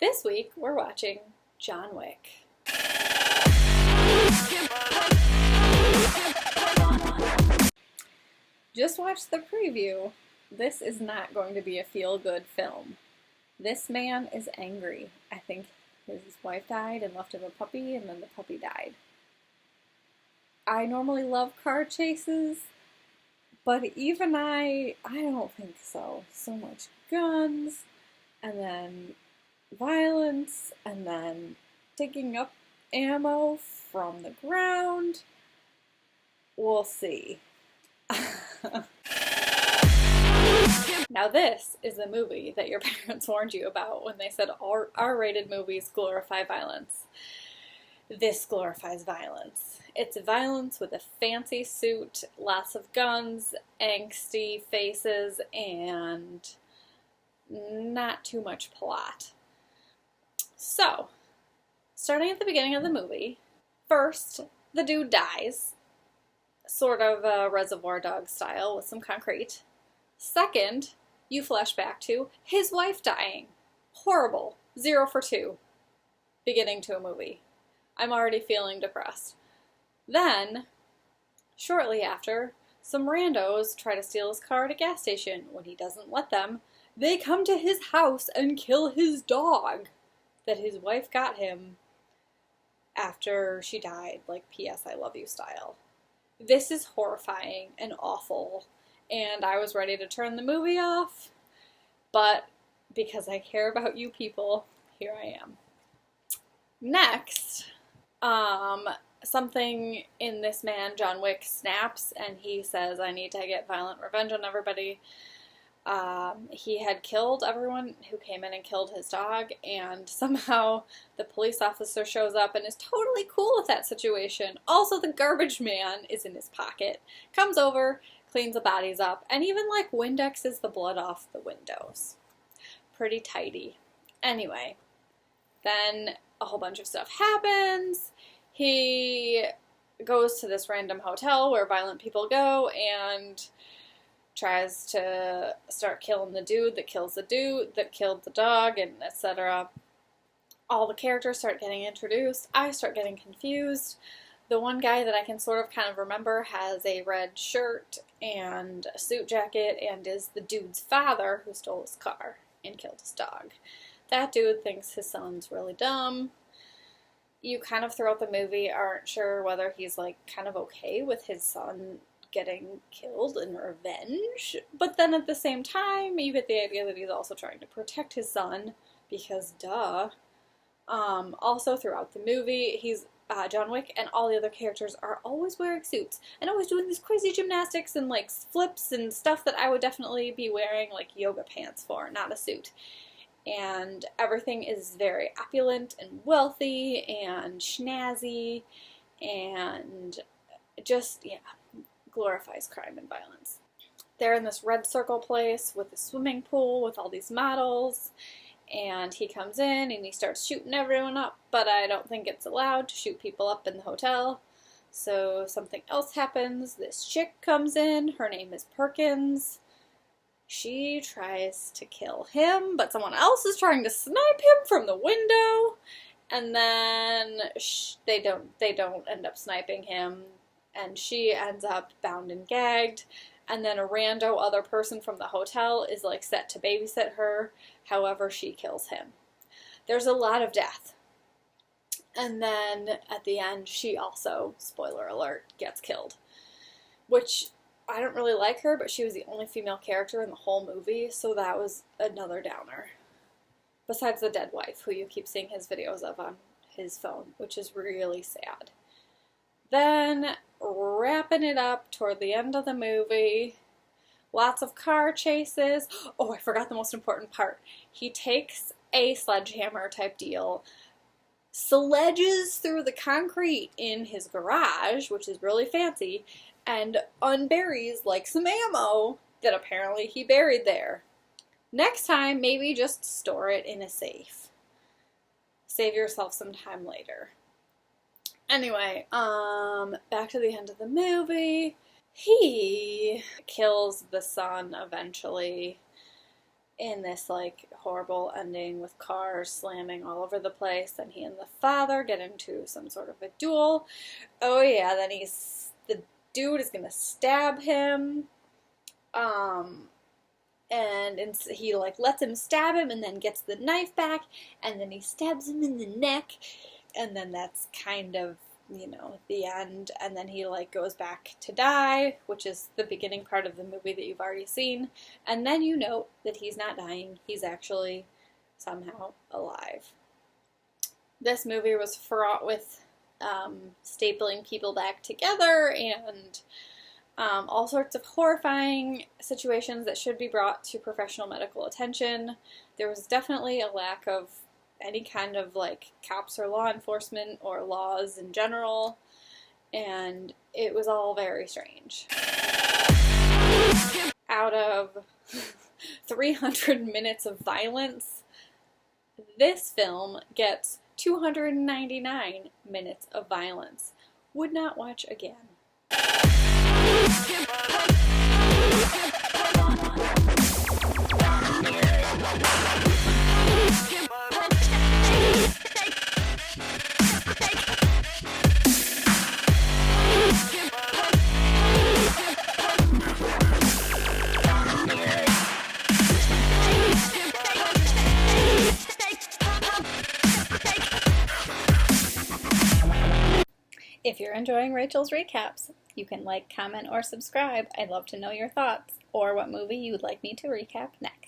This week, we're watching John Wick. Just watch the preview. This is not going to be a feel-good film. This man is angry. I think his wife died and left him a puppy, and then the puppy died. I normally love car chases, but even I don't think so. So much guns, and then violence, and then digging up ammo from the ground. We'll see. Now this is the movie that your parents warned you about when they said R-rated movies glorify violence. This glorifies violence. It's violence with a fancy suit, lots of guns, angsty faces, and not too much plot. So, starting at the beginning of the movie, first, the dude dies, sort of Reservoir Dogs style with some concrete. Second, you flash back to his wife dying. Horrible. 0 for 2. Beginning to a movie. I'm already feeling depressed. Then, shortly after, some randos try to steal his car at a gas station. When he doesn't let them, they come to his house and kill his dog that his wife got him after she died, like P.S. I love you style. This is horrifying and awful, and I was ready to turn the movie off, but because I care about you people, here I am. Next, something in this man, John Wick, snaps, and he says, I need to get violent revenge on everybody. He had killed everyone who came in and killed his dog, and somehow the police officer shows up and is totally cool with that situation. Also, the garbage man is in his pocket, comes over, cleans the bodies up, and even like Windexes the blood off the windows. Pretty tidy. Anyway, then a whole bunch of stuff happens. He goes to this random hotel where violent people go and tries to start killing the dude that kills the dude that killed the dog, and etc. All the characters start getting introduced. I start getting confused. The one guy that I can sort of kind of remember has a red shirt and a suit jacket and is the dude's father who stole his car and killed his dog. That dude thinks his son's really dumb. You kind of throughout the movie aren't sure whether he's like kind of okay with his son getting killed in revenge, but then at the same time you get the idea that he's also trying to protect his son, because duh. Also throughout the movie, he's John Wick and all the other characters are always wearing suits and always doing these crazy gymnastics and like flips and stuff that I would definitely be wearing like yoga pants for, not a suit. And everything is very opulent and wealthy and snazzy and just, yeah, glorifies crime and violence. They're in this red circle place with a swimming pool with all these models, and he comes in and he starts shooting everyone up, but I don't think it's allowed to shoot people up in the hotel. So something else happens. This chick comes in, her name is Perkins. She tries to kill him, but someone else is trying to snipe him from the window, and then they don't end up sniping him. And she ends up bound and gagged, and then a rando other person from the hotel is like set to babysit her, however she kills him. There's a lot of death. And then at the end she also, spoiler alert, gets killed. Which, I don't really like her, but she was the only female character in the whole movie, so that was another downer. Besides the dead wife, who you keep seeing his videos of on his phone, which is really sad. Then, wrapping it up toward the end of the movie, lots of car chases. Oh, I forgot the most important part. He takes a sledgehammer type deal, sledges through the concrete in his garage, which is really fancy, and unburies like some ammo that apparently he buried there. Next time, maybe just store it in a safe. Save yourself some time later. Anyway, back to the end of the movie. He kills the son eventually, in this like horrible ending with cars slamming all over the place. Then he and the father get into some sort of a duel. Oh yeah, then the dude is gonna stab him. And he like lets him stab him and then gets the knife back and then he stabs him in the neck, and then that's kind of, you know, the end. And then he like goes back to die, which is the beginning part of the movie that you've already seen. And then you note that he's not dying, he's actually somehow alive. This movie was fraught with stapling people back together and all sorts of horrifying situations that should be brought to professional medical attention. There was definitely a lack of any kind of like cops or law enforcement or laws in general, and it was all very strange. Out of 300 minutes of violence, this film gets 299 minutes of violence. Would not watch again. If you're enjoying Rachel's recaps, you can like, comment, or subscribe. I'd love to know your thoughts or what movie you would like me to recap next.